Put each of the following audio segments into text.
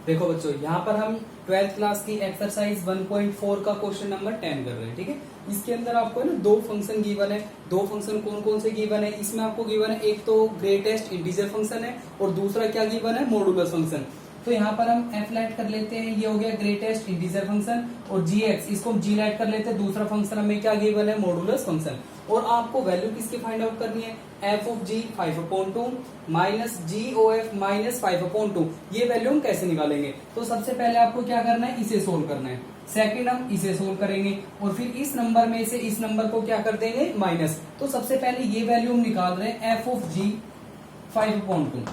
देखो बच्चों, यहाँ पर हम 12th क्लास की एक्सरसाइज 1.4 का क्वेश्चन नंबर 10 कर रहे हैं। ठीक है, इसके अंदर आपको है ना दो फंक्शन गिवन है। दो फंक्शन कौन कौन से गिवन है इसमें आपको गिवन है, एक तो ग्रेटेस्ट इंटीजर फंक्शन है और दूसरा क्या गिवन है, मॉडुलस फंक्शन। तो यहाँ पर हम एफ लाइट कर लेते हैं, ये हो गया ग्रेटेस्ट इंटीजर फंक्शन, और जी एक्स इसको हम जी लाइट कर लेते हैं। दूसरा फंक्शन हमें क्या गिवन है, मॉडुलस फंक्शन। और आपको वैल्यू किसकी फाइंड आउट करनी है, F of G 5/2 minus G O F minus 5/2। ये वैल्यू हम कैसे निकालेंगे, तो सबसे पहले आपको क्या करना है, इसे सोल्व करना है। सेकंड हम इसे सोल्व करेंगे और फिर इस नंबर में से इस नंबर को क्या कर देंगे, माइनस। तो सबसे पहले ये वैल्यू हम निकाल रहे हैं एफ ऑफ जी 5/2।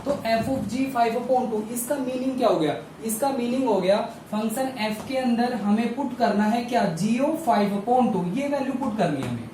तो एफ ऑफ जी 5/2 इसका मीनिंग क्या हो गया, इसका मीनिंग हो गया फंक्शन एफ के अंदर हमें पुट करना है क्या, जी ओ 5/2, ये वैल्यू पुट करनी है हमें।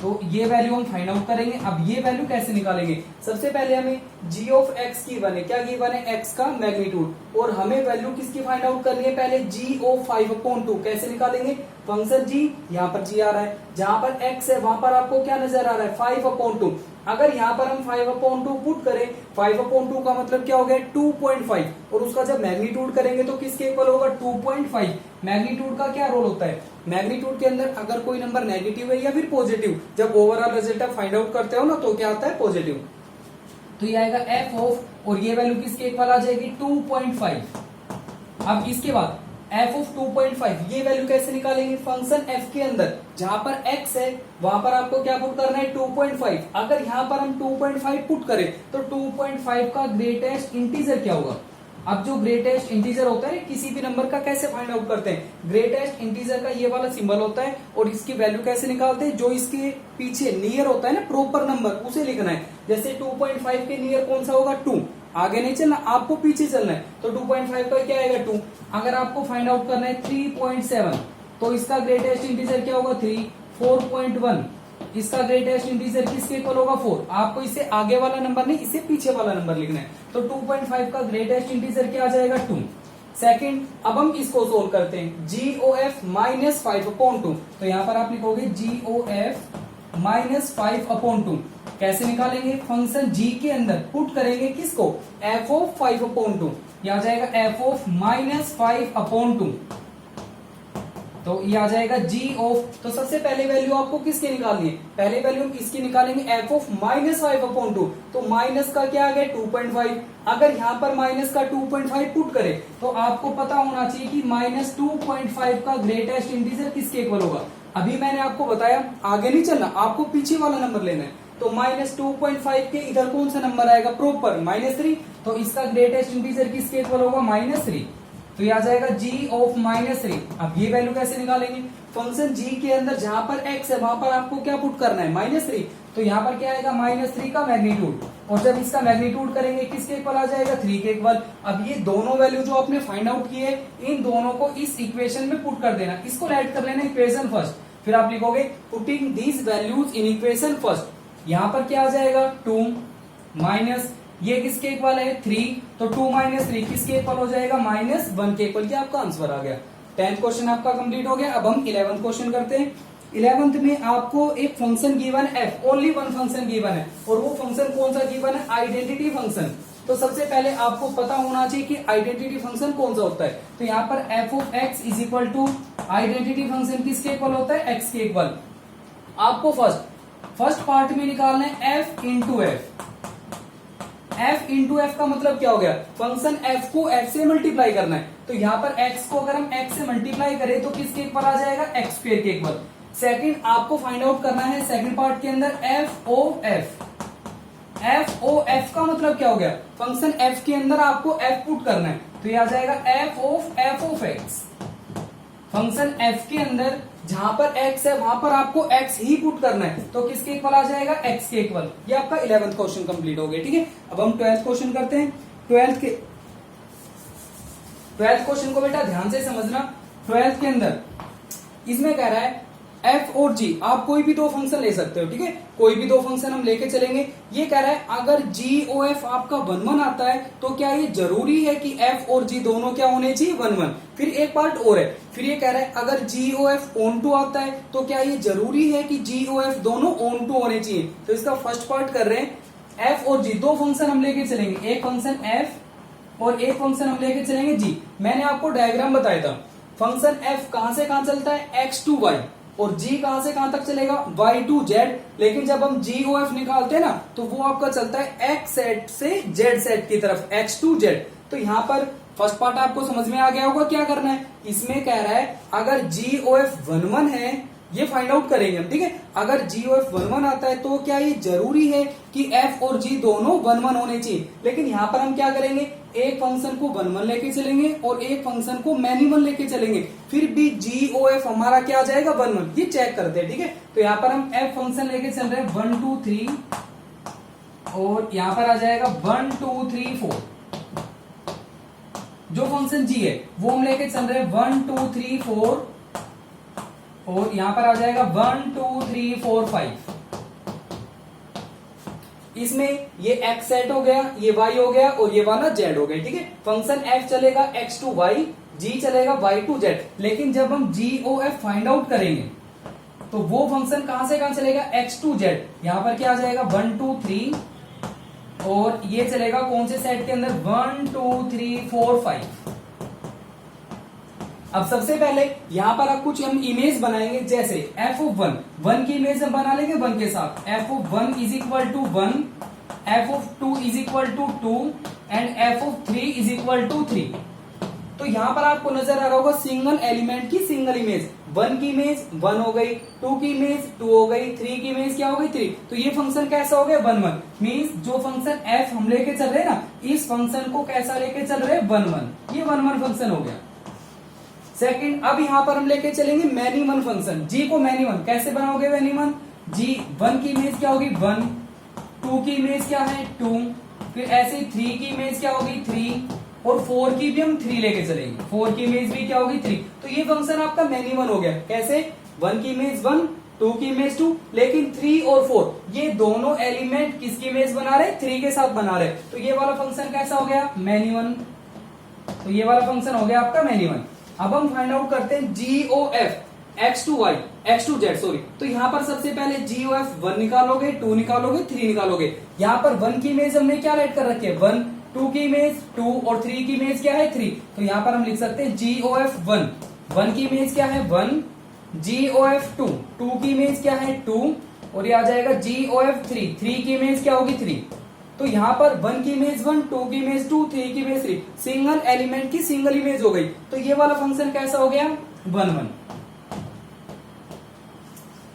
तो ये वैल्यू हम फाइंड आउट करेंगे। अब ये वैल्यू कैसे निकालेंगे, सबसे पहले हमें जी ऑफ एक्स की वन है, क्या गिवन है, एक्स का मैग्नीट्यूड, और हमें वैल्यू किसकी फाइंड आउट करनी है, पहले जी ओ 5/2। कैसे निकालेंगे, फंक्शन जी, यहाँ पर जी आ रहा है, जहां पर एक्स है वहां पर आपको क्या नजर आ रहा है, 5/2। अगर यहाँ पर हम 5/2 पुट करें, 5/2 का मतलब क्या हो गया, 2.5, और उसका जब मैग्नीट्यूड करेंगे तो किसके इक्वल होगा, 2.5। मैग्नीट्यूड का क्या रोल होता है, मैग्नीट्यूड के अंदर अगर कोई नंबर नेगेटिव है या फिर पॉजिटिव, जब ओवरऑल रिजल्ट आप फाइंड आउट करते हो ना तो क्या आता है, पॉजिटिव। तो ये आएगा एफ ऑफ, और ये वैल्यू किसके इक्वल आ जाएगी, 2.5। अब इसके बाद एफ ऑफ 2.5, ये वैल्यू कैसे निकालेंगे, फंक्शन एफ के अंदर जहां पर एक्स है वहां पर आपको क्या पुट करना है, 2.5। अगर यहाँ पर हम 2.5 पुट करें तो 2.5 का ग्रेटेस्ट इंटीजर क्या होगा। अब जो ग्रेटेस्ट इंटीजर होता है किसी भी नंबर का कैसे फाइंड आउट करते हैं, ग्रेटेस्ट इंटीजर का ये वाला सिंबल होता है, और इसकी वैल्यू कैसे निकालते हैं, जो इसके पीछे नियर होता है ना प्रॉपर नंबर, उसे लिखना है। जैसे 2.5 के नियर कौन सा होगा, 2। आगे नहीं चलना, आपको पीछे चलना है, तो 2.5 का क्या आएगा, 2। अगर आपको फाइंड आउट करना है 3.7, तो इसका ग्रेटेस्ट इंटीजर क्या होगा, 3। 4.1, इसका ग्रेटेस्ट इंटीजर किसके इक्वल होगा, 4। आपको इसे आगे वाला नंबर नहीं, इसे पीछे वाला नंबर लिखना है। तो 2.5 का ग्रेटेस्ट इंटीजर क्या आ जाएगा, 2। सेकंड, अब हम इसको सोल्व करते हैं, जी ओ एफ माइनस 5/2। तो यहां पर आप लिखोगे जी ओ एफ माइनस 5/2। कैसे निकालेंगे, फंक्शन जी के अंदर पुट करेंगे किसको, एफ ऑफ 5/2। यह आ जाएगा एफ ऑफ माइनस 5/2। तो ये आ जाएगा जी ऑफ, तो सबसे पहले वैल्यू आपको किसकी निकालनी है, पहले वैल्यू हम इसकी निकालेंगे, एफ ऑफ माइनस 5/2। तो माइनस का क्या आ गया, 2.5। अगर यहाँ पर माइनस का 2.5 पुट करें तो आपको पता होना चाहिए कि माइनस 2.5 का ग्रेटेस्ट इंटीजर किसके इक्वल होगा। अभी मैंने आपको बताया, आगे नहीं चलना, आपको पीछे वाला नंबर लेना है। तो माइनस 2.5 के इधर कौन सा नंबर आएगा, प्रॉपर -3। तो इसका ग्रेटेस्ट इंटीजर किसके इक्वल होगा, -3। तो ये आ जाएगा जी ऑफ -3। अब ये वैल्यू कैसे निकालेंगे, फंक्शन जी के अंदर जहां पर एक्स है वहां पर आपको क्या पुट करना है, -3। तो यहाँ पर क्या आएगा, -3 का मैग्नीट्यूड, और जब इसका मैग्नीट्यूड करेंगे किसके इक्वल आ जाएगा, 3 के इक्वल। अब ये दोनों वैल्यू जो आपने फाइंड आउट किए, इन दोनों को इस इक्वेशन में पुट कर देना, इसको राइट कर लेना इक्वेशन फर्स्ट। फिर आप लिखोगे putting these values in equation first. यहाँ पर क्या आ जाएगा, 2 माइनस, ये किसके इक्वल है, 3। तो 2 - 3 किसके इक्वल हो जाएगा, -1 के इक्वल। क्या आपका आंसर आ गया। 10th क्वेश्चन आपका कंप्लीट हो गया। अब हम 11th क्वेश्चन करते हैं। 11th में आपको एक फंक्शन गिवन है F, only one function given है, और वो फंक्शन कौन सा गिवन है, आइडेंटिटी फंक्शन। तो सबसे पहले आपको पता होना चाहिए कि आइडेंटिटी फंक्शन कौन सा होता है। तो यहाँ पर F of X is equal to identity function किसके इक्वल होता है, एक्स के इक्वल। आपको फर्स्ट पार्ट में निकालना है F into F. F into F का मतलब क्या हो गया, फंक्शन एफ को एफ से मल्टीप्लाई करना है। तो यहाँ पर एक्स को अगर हम एक्स से मल्टीप्लाई करें तो किसके इक्वल आ जाएगा, एक्स स्क्वायर के इक्वल। सेकंड, आपको फाइंड आउट करना है सेकंड पार्ट के अंदर F O F. F O F का मतलब क्या हो गया, फंक्शन एफ के अंदर आपको एफ पुट करना है। तो ये आ जाएगा F of x. Function F के अंदर जहां पर एक्स है वहां पर आपको एक्स ही पुट करना है, तो किसके इक्वल आ जाएगा, एक्स के इक्वल। ये आपका 11th क्वेश्चन कंप्लीट हो गया। ठीक है, अब हम 12th क्वेश्चन करते हैं। 12th क्वेश्चन को बेटा ध्यान से समझना। 12th के अंदर इसमें कह रहा है एफ और जी, आप कोई भी दो फंक्शन ले सकते हो। ठीक है, कोई भी दो फंक्शन हम लेके चलेंगे। ये कह रहा है अगर जी ओ एफ आपका 1 आता है तो क्या ये जरूरी है कि एफ और जी दोनों क्या होने चाहिए, 1 फिर एक पार्ट और है, फिर ये कह रहा है अगर जी ओ एफ ऑन टू आता है तो क्या ये जरूरी है कि जी ओ एफ दोनों ऑन टू होने चाहिए। तो इसका फर्स्ट पार्ट कर रहे हैं, एफ और जी दो फंक्शन हम लेके चलेंगे, एक फंक्शन एफ और एक फंक्शन हम लेके चलेंगे g। मैंने आपको डायग्राम बताया था, फंक्शन f कहां से कहां चलता है, x टू y, और g कहां से कहां तक चलेगा, y टू z। लेकिन जब हम g o f निकालते हैं ना, तो वो आपका चलता है x सेट से z सेट की तरफ, x टू z। तो यहाँ पर फर्स्ट पार्ट आपको समझ में आ गया होगा क्या करना है। इसमें कह रहा है अगर जी ओ एफ 11 है, ये फाइंड आउट करेंगे हम, ठीक है। अगर जी ओ एफ 11 आता है तो क्या ये जरूरी है कि f और g दोनों 11 होने चाहिए। लेकिन यहाँ पर हम क्या करेंगे, एक फंक्शन को 11 लेके चलेंगे और एक फंक्शन को मैनिमल लेके चलेंगे, फिर भी जी ओ एफ हमारा क्या आ जाएगा, 11। ये चेक करते हैं, ठीक है। तो यहाँ पर हम f फंक्शन लेके चल रहे हैं 1 2 3, और यहाँ पर आ जाएगा 1 2 3 4। जो फंक्शन g है वो हम लेके चल रहे हैं 1 2 3 4, और यहां पर आ जाएगा 1 2 3 4 5। इसमें ये x सेट हो गया, ये y हो गया, और ये वाला z हो गया, ठीक है। फंक्शन f चलेगा x टू y, g चलेगा y टू z। लेकिन जब हम g o f find out करेंगे तो वो फंक्शन कहां से कहां चलेगा, x टू z। यहां पर क्या आ जाएगा 1 2 3, और ये चलेगा कौन से सेट के अंदर, 1 2 3 4 5। अब सबसे पहले यहां पर आप कुछ हम इमेज बनाएंगे, जैसे f ऑफ 1 की इमेज हम बना लेंगे 1 के साथ, f of 1 is equal to 1, f of 2 is equal to 2, and f of 3 is equal to 3। तो यहां पर आपको नजर आ रहा होगा सिंगल एलिमेंट की सिंगल इमेज, 1 की इमेज 1 हो गई, 2 की इमेज 2 हो गई, 3 की इमेज क्या हो गई 3। तो ये फंक्शन कैसा हो गया 1 1। मींस जो फंक्शन f हम लेके चल रहे हैं ना, इस फंक्शन को कैसा लेके चल रहे हैं 1 1। ये 1 1 फंक्शन हो गया। सेकंड, अब यहां पर हम लेके चलेंगे मैनीमन फंक्शन, g को मैनीमन कैसे बनाओगे, मैनीमन g 1 की इमेज क्या होगी 1, 2 की इमेज क्या है 2, फिर ऐसे 3 की इमेज क्या होगी 3, और 4 की भी हम 3 लेके चलेंगे, 4 की इमेज भी क्या होगी 3। तो ये फंक्शन आपका मैनीमन हो गया। कैसे, 1 की इमेज 1, 2 की इमेज 2, लेकिन 3 और 4 ये दोनों एलिमेंट किसकी इमेज बना रहे, 3 के साथ बना रहे। तो ये वाला फंक्शन कैसा हो गया, मैनीमन। तो ये वाला फंक्शन हो गया आपका मैनीमन। अब हम फाइंड आउट करते हैं G O F X to Y, X to Z, sorry. तो यहाँ पर सबसे पहले जी ओ एफ 1 निकालोगे, 2 निकालोगे, 3 निकालोगे। यहाँ पर 1 की इमेज हमने क्या राइट कर रखी है 1, 2 की इमेज 2, और 3 की इमेज क्या है 3। तो यहाँ पर हम लिख सकते हैं जी ओ एफ 1 की इमेज क्या है 1, जी ओ एफ 2 की इमेज क्या है 2, और ये आ जाएगा जी ओ एफ 3 की इमेज क्या होगी 3। तो यहाँ पर 1 की इमेज 1, 2 की इमेज 2, 3 की इमेज 3, सिंगल एलिमेंट की सिंगल इमेज हो गई। तो ये वाला फंक्शन कैसा हो गया 1 1।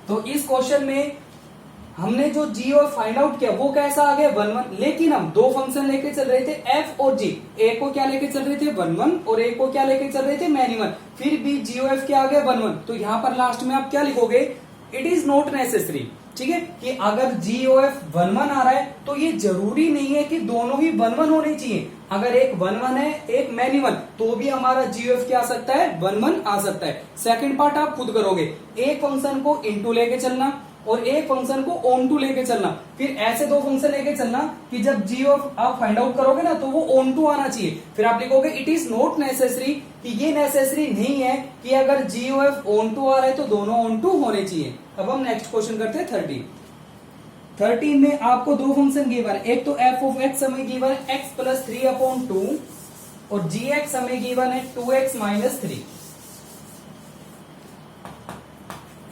तो इस क्वेश्चन में हमने जो जी और फाइंड आउट किया वो कैसा आ गया 1 1। लेकिन हम दो फंक्शन लेके चल रहे थे एफ और जी, एक को क्या लेके चल रहे थे 1 1, और एक को क्या लेके चल रहे थे मैनीमन। फिर भी जी ओ एफ क्या आ गया 1 1। तो यहाँ पर लास्ट में आप क्या लिखोगे, इट इज नॉट नेसेसरी, ठीक है, कि अगर जी ओ एफ 1 1 आ रहा है तो ये जरूरी नहीं है कि दोनों ही 1 1 होने चाहिए। अगर एक 1 1 है एक मैनीमन, तो भी हमारा जी ओ एफ क्या आ सकता है 1 1 आ सकता है। सेकंड पार्ट आप खुद करोगे, एक फंक्शन को इनटू लेके चलना और एक फंक्शन को ऑन टू लेके चलना, फिर ऐसे दो फंक्शन लेके चलना कि जब जी ऑफ आप फाइंड आउट करोगे ना तो वो ऑन टू आना चाहिए। फिर आप लिखोगे इट इज नॉट नेसेसरी, कि ये नेसेसरी नहीं है कि अगर जी ओ एफ ऑन टू आ रहा है तो दोनों ऑन टू होने चाहिए। अब हम नेक्स्ट क्वेश्चन करते हैं 13 में आपको दो फंक्शन गिवन है, एक तो एफ ऑफ एक्स हमें गिवन है एक्स प्लस 3/2, और जी एक्स हमें गिवन है 2x माइनस 3।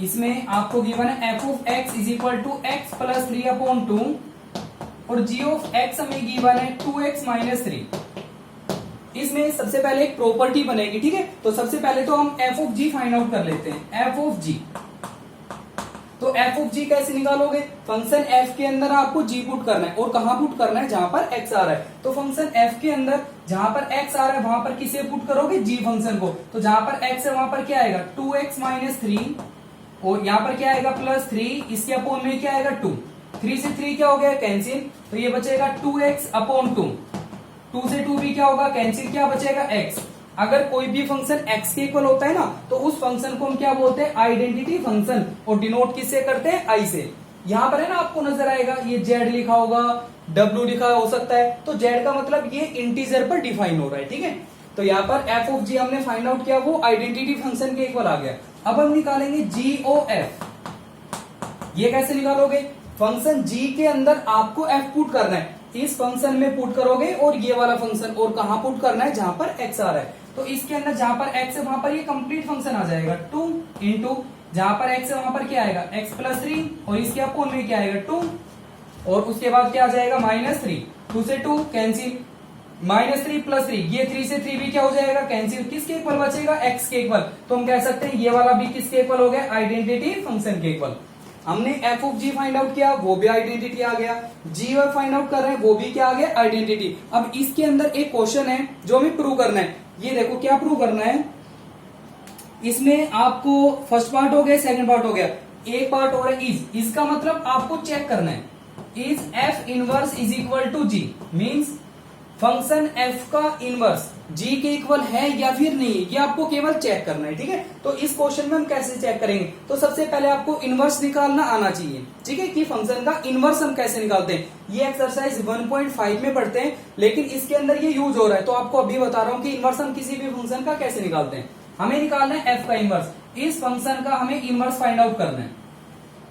इसमें आपको गिवन है F of X is equal to X plus 3/2, और जी ऑफ एक्स हमें गिवन है 2x माइनस 3। इसमें सबसे पहले एक प्रॉपर्टी बनेगी, ठीक है। तो सबसे पहले तो हम F of G find out कर लेते हैं, एफ ऑफ जी। तो एफ ऑफ जी कैसे निकालोगे, फंक्शन एफ के अंदर आपको जी पुट करना है, और कहां पुट करना है जहां पर एक्स आ रहा है। तो फंक्शन एफ के अंदर जहां पर एक्स आ रहा है वहां पर किसे पुट करोगे, जी फंक्शन को। तो जहां पर एक्स है वहां पर क्या आएगा 2x माइनस 3, और यहाँ पर क्या आएगा प्लस 3, इसके अपोन में क्या आएगा 2, 3 से 3 क्या हो गया कैंसिल, तो ये बचेगा 2x अपॉन 2, 2 से 2 भी क्या होगा कैंसिल, क्या बचेगा x। अगर कोई भी फंक्शन x के इक्वल होता है ना तो उस फंक्शन को हम क्या बोलते हैं आइडेंटिटी फंक्शन, और डिनोट किससे करते हैं i से। यहाँ पर है ना आपको नजर आएगा ये z लिखा होगा, w लिखा हो सकता है, तो z का मतलब ये इंटीजर पर डिफाइन हो रहा है, ठीक है। तो यहाँ पर एफ ऑफ जी हमने फाइंड आउट किया, वो आइडेंटिटी फंक्शन के इक्वल आ गया। अब हम निकालेंगे जी ओ एफ। ये कैसे निकालोगे, फंक्शन जी के अंदर आपको एफ पुट करना है। इस फंक्शन में पुट करोगे और ये वाला फंक्शन, और कहां पुट करना है, जहां पर x आ रहा है। तो इसके अंदर जहां पर x है वहां पर ये कंप्लीट फंक्शन आ जाएगा 2 इंटू जहां पर x है वहां पर क्या आएगा x प्लस 3 और इसके अपोन में क्या आएगा 2 और उसके बाद क्या आ जाएगा -3, 2 से 2 कैंसिल, -3 प्लस 3, ये 3 से 3 भी क्या हो जाएगा कैंसिल, किसके इक्वल बचेगा x के इक्वल। तो हम कह सकते हैं ये वाला भी किसके इक्वल हो गया, आइडेंटिटी फंक्शन के इक्वल। हमने F of G find out किया, वो भी आइडेंटिटी आ गया, जी और फाइंड आउट कर रहे हैं, वो भी क्या आ गया, आइडेंटिटी। अब इसके अंदर एक क्वेश्चन है जो हमें प्रूव करना है। ये देखो क्या प्रूव करना है, इसमें आपको फर्स्ट पार्ट हो गया, सेकंड पार्ट हो गया, एक पार्ट हो रहा है इज का मतलब आपको चेक करना है is F inverse is equal to G, means function F का इनवर्स जी के इक्वल है या फिर नहीं, ये आपको केवल चेक करना है। ठीक है, तो इस क्वेश्चन में हम कैसे चेक करेंगे, तो सबसे पहले आपको इनवर्स निकालना आना चाहिए। ठीक है, कि फंक्शन का इनवर्स हम कैसे निकालते हैं, ये एक्सरसाइज 1.5 में पढ़ते हैं, लेकिन इसके अंदर ये यूज हो रहा है, तो आपको अभी बता रहा हूं कि इनवर्स हम किसी भी फंक्शन का कैसे निकालते हैं। हमें निकालना है एफ का इनवर्स, इस फंक्शन का हमें इनवर्स फाइंड आउट करना है।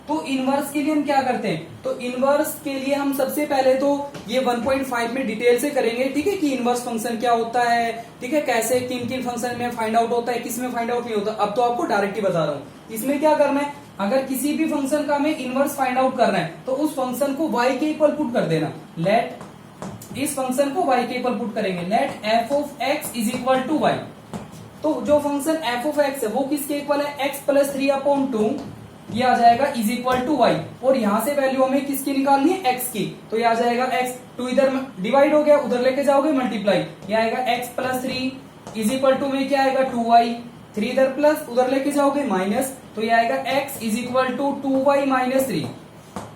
तो इनवर्स के लिए हम क्या करते हैं, तो इनवर्स के लिए हम सबसे पहले तो ये 1.5 में डिटेल से करेंगे। ठीक है, कि इनवर्स फंक्शन क्या होता है, ठीक है, कैसे किन किन फंक्शन में फाइंड आउट होता है, किस में फाइंड आउट नहीं होता। अब तो आपको डायरेक्ट ही बता रहा हूं। इसमें क्या करना है, अगर किसी भी फंक्शन का हमें इनवर्स फाइंड आउट करना है तो उस फंक्शन को y के इक्वल पुट कर देना। लेट इस फंक्शन को y के इक्वल पुट करेंगे, let F of x is equal to y। तो जो फंक्शन एफ ऑफ x है वो किसके इक्वल है, x प्लस 3/2, ये आ जाएगा इज इक्वल टू वाई, और यहां से वैल्यू हमें किसकी निकालनी है, x की। तो ये आ जाएगा x, 2 इधर डिवाइड हो गया, उधर लेके जाओगे मल्टीप्लाई, ये आएगा x plus 3 is equal to में क्या आएगा 2y, 3 इधर प्लस उधर लेके जाओगे माइनस, तो ये आएगा x is equal to 2y minus 3।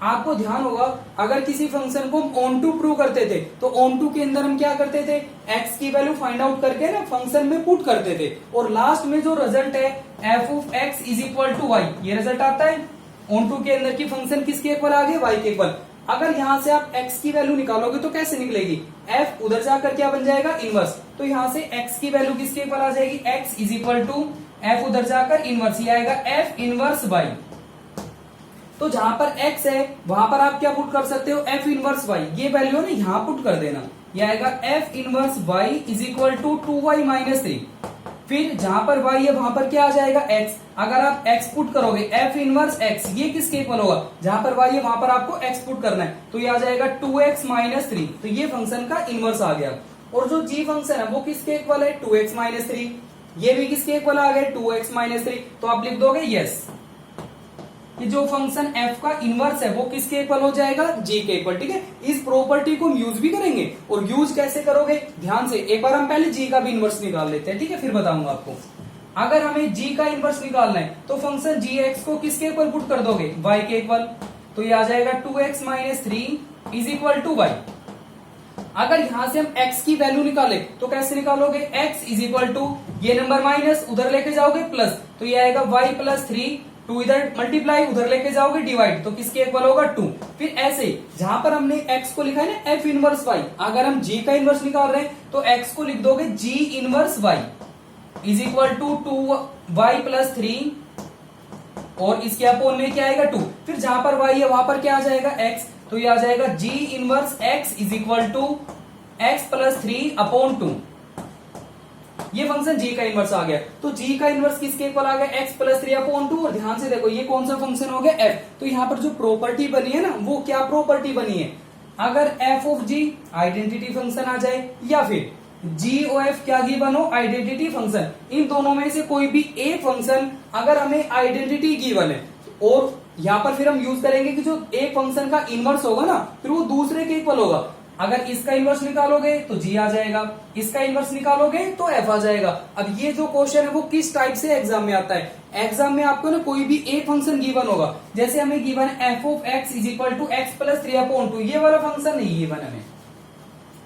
आपको ध्यान होगा अगर किसी फंक्शन को हम ऑन टू प्रूव करते थे तो ऑन टू के अंदर हम क्या करते थे, x की वैल्यू फाइंड आउट करके ना फंक्शन में पुट करते थे, और लास्ट में जो रिजल्ट है f of x is equal to y, ये रिजल्ट आता है। ऑन टू के अंदर की फंक्शन किसके इक्वल आ गए, y के इक्वल। अगर यहां से आप x की वैल्यू निकालोगे तो कैसे निकलेगी, f उधर जाकर क्या बन जाएगा, इनवर्स। तो यहां से x की वैल्यू किसके इक्वल आ जाएगी, x is equal to f उधर जाकर इनवर्स, ये आएगा f इनवर्स y। तो जहां पर x है वहां पर आप क्या पुट कर सकते हो, f इनवर्स y, ये वैल्यू ना यहां पुट कर देना, ये आएगा f inverse y is equal to 2y minus 3। फिर जहां पर y है वहां पर क्या आ जाएगा x, अगर आप x पुट करोगे f इनवर्स x, ये किसके इक्वल होगा, जहां पर y है वहां पर आपको x पुट करना है, तो ये आ जाएगा 2x माइनस 3। तो ये फंक्शन का इनवर्स आ गया। और जो g फंक्शन है वो किसके इक्वल है, 2x माइनस 3, ये भी किसके इक्वल आ गए 2x माइनस 3। तो आप लिख दोगे यस, कि जो फंक्शन f का इनवर्स है वो किसके इक्वल हो जाएगा, g के इक्वल। ठीक है, इस प्रॉपर्टी को हम यूज भी करेंगे, और यूज कैसे करोगे ध्यान से, एक बार हम पहले g का भी इनवर्स निकाल लेते हैं। ठीक है, फिर बताऊंगा आपको। अगर हमें g का इनवर्स निकालना है तो फंक्शन gx को किसके इक्वल पुट कर दोगे, y के इक्वल। तो ये आ जाएगा 2x minus 3 is equal to y। अगर यहां से हम x की वैल्यू निकाले तो कैसे निकालोगे, x इज इक्वल टू, ये नंबर माइनस उधर लेके जाओगे प्लस, तो ये आएगा y प्लस 3, 2 इधर मल्टीप्लाई उधर लेके जाओगे डिवाइड, तो किसके इक्वल होगा 2। फिर ऐसे जहां पर हमने x को लिखा है ना f इनवर्स y, अगर हम g का इनवर्स निकाल रहे हैं तो x को लिख दोगे g inverse y is equal to 2y plus 3, और इसके अपोन में क्या आएगा 2। फिर जहां पर y है वहां पर क्या आ जाएगा x, तो ये आ जाएगा g inverse x is equal to x plus 3 upon 2। ये फंक्शन g का इनवर्स आ गया। तो g का इनवर्स किसके इक्वल आ गया, x प्लस 3 अपॉन 2। और ध्यान से देखो ये कौन सा फंक्शन हो गया, f। तो यहाँ पर जो प्रॉपर्टी बनी है ना, वो क्या प्रॉपर्टी बनी है, अगर f of g identity function आ जाए, या फिर g ओ f क्या गिवन हो, आइडेंटिटी फंक्शन, इन दोनों में से कोई भी एक फंक्शन अगर हमें आइडेंटिटी गिवन है, और यहाँ पर फिर हम यूज करेंगे कि जो एक फंक्शन का इनवर्स होगा ना, फिर वो दूसरे के इक्वल होगा। अगर इसका इनवर्स निकालोगे तो g आ जाएगा, इसका इनवर्स निकालोगे तो f आ जाएगा। अब ये जो क्वेश्चन है वो किस टाइप से एग्जाम में आता है, एग्जाम में आपको ना कोई भी एक फंक्शन गिवन होगा, जैसे हमें गिवन है f of x is equal to x plus 3 upon 2, ये वाला फंक्शन नहीं गिवन हमें,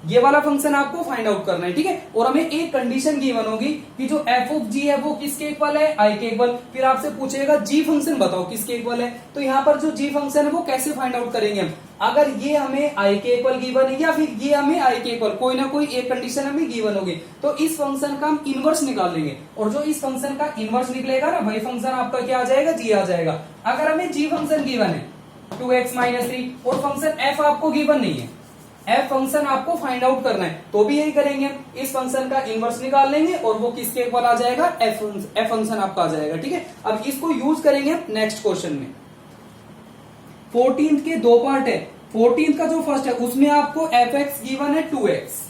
ये वाला फंक्शन आपको फाइंड आउट करना है। ठीक है, और हमें एक कंडीशन गिवन होगी कि जो f ऑफ g है वो किसके इक्वल है, i के इक्वल। फिर आपसे पूछेगा g फंक्शन बताओ किसके इक्वल है, तो यहाँ पर जो g फंक्शन है वो कैसे फाइंड आउट करेंगे हम, अगर ये हमें i के इक्वल गिवन है या फिर ये हमें i के इक्वल, कोई ना कोई एक कंडीशन हमें गिवन होगी, तो इस फंक्शन का हम इनवर्स निकाल लेंगे, और जो इस फंक्शन का इनवर्स निकलेगा ना वही फंक्शन आपका क्या आ जाएगा, g आ जाएगा। अगर हमें g फंक्शन गिवन है 2x माइनस 3 और फंक्शन f आपको गिवन नहीं है, एफ फंक्शन आपको फाइंड आउट करना है, तो भी यही करेंगे, इस फंक्शन का इनवर्स निकाल लेंगे और वो किसके इक्वल आ जाएगा, एफ फंक्शन आपका आ जाएगा। ठीक है, अब इसको यूज करेंगे नेक्स्ट क्वेश्चन में। 14th के दो पार्ट है, 14th का जो फर्स्ट है उसमें आपको एफ एक्स गिवन है 2x,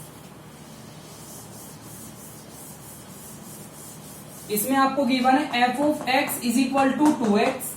इसमें आपको गिवन है F of X is equal to 2x,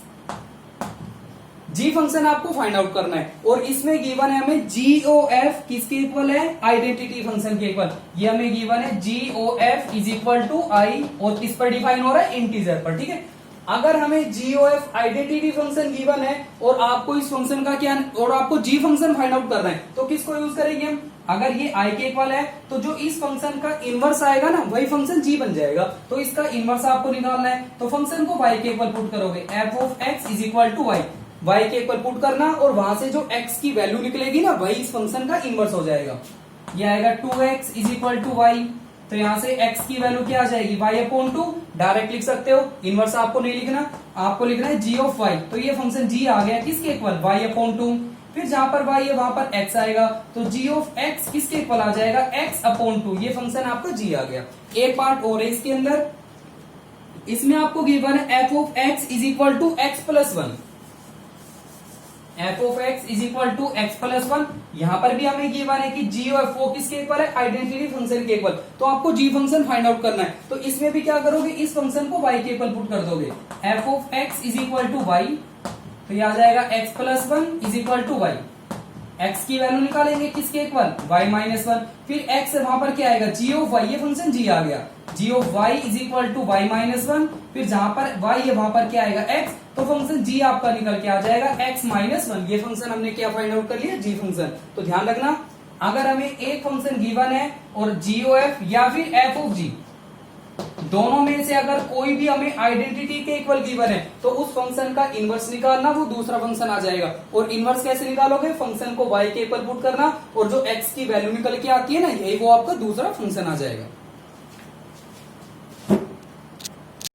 G function आपको फाइंड आउट करना है, और इसमें गिवन है हमें जी ओ एफ किसके इक्वल है, आइडेंटिटी फंक्शन के इक्वल, ये हमें गिवन है G O F is equal to I, और किस पर डिफाइन हो रहा है, इंटीजर पर। ठीक है, अगर हमें G O F identity function given है और आपको इस फंक्शन का क्या, और आपको जी फंक्शन फाइंड आउट करना है, तो किसको यूज करेंगे हम, अगर ये आई के इक्वल है तो जो इस फंक्शन का इनवर्स आएगा ना वही फंक्शन जी बन जाएगा, तो इसका इनवर्स आपको निकालना है, तो फंक्शन को वाई के इक्वल पुट करोगे, F of X is equal to Y, Y के इक्वल पुट करना, और वहां से जो x की वैल्यू निकलेगी ना वही इस फंक्शन का इनवर्स हो जाएगा, ये आएगा 2x is equal to Y, तो यहां से x की वैल्यू क्या आ जाएगी, y अपॉन 2, डायरेक्ट लिख सकते हो, इनवर्स आपको नहीं लिखना, आपको लिखना है g ऑफ y, तो ये फंक्शन g आ गया किसके इक्वल, y अपॉन 2, फिर जहां पर y है वहां पर x आएगा, तो g ऑफ x किसके इक्वल आ जाएगा, x अपॉन 2, ये फंक्शन आपका g आ गया। एक पार्ट और है इसके अंदर, इसमें आपको गिवन है f of x is equal to x plus 1, F of X is equal to X plus 1, यहां पर भी हमें गिवन है कि जी और एफ किसके इक्वल है, आइडेंटिटी फंक्शन के इक्वल, तो आपको जी फंक्शन फाइंड आउट करना है, तो इसमें भी क्या करोगे, इस फंक्शन को वाई के इक्वल पुट कर दोगे, F of X is equal to Y, तो ये आ जाएगा X plus 1 is equal to Y, X की वैल्यू निकालेंगे किसके इक्वल, वाई माइनस 1, फिर एक्स वहां पर क्या आएगा, जी ऑफ वाई, ये फंक्शन जी आ गया, G of Y is equal to Y minus 1, फिर जहां पर वाई है वहां पर क्या आएगा, एक्स, तो फंक्शन जी आपका निकल के आ जाएगा x माइनस 1, ये फंक्शन हमने क्या फाइंड आउट कर लिया, जी फंक्शन। तो ध्यान रखना, अगर हमें एक फंक्शन गिवन है और जी ओ एफ या फिर एफ ऑफ जी, दोनों में से अगर कोई भी हमें आइडेंटिटी के इक्वल गिवन है तो उस फंक्शन का इनवर्स निकालना, वो दूसरा फंक्शन आ जाएगा, और इनवर्स कैसे निकालोगे, फंक्शन को y के इक्वल पुट करना, और जो x की वैल्यू निकल के आती है ना, यही वो आपका दूसरा फंक्शन आ जाएगा।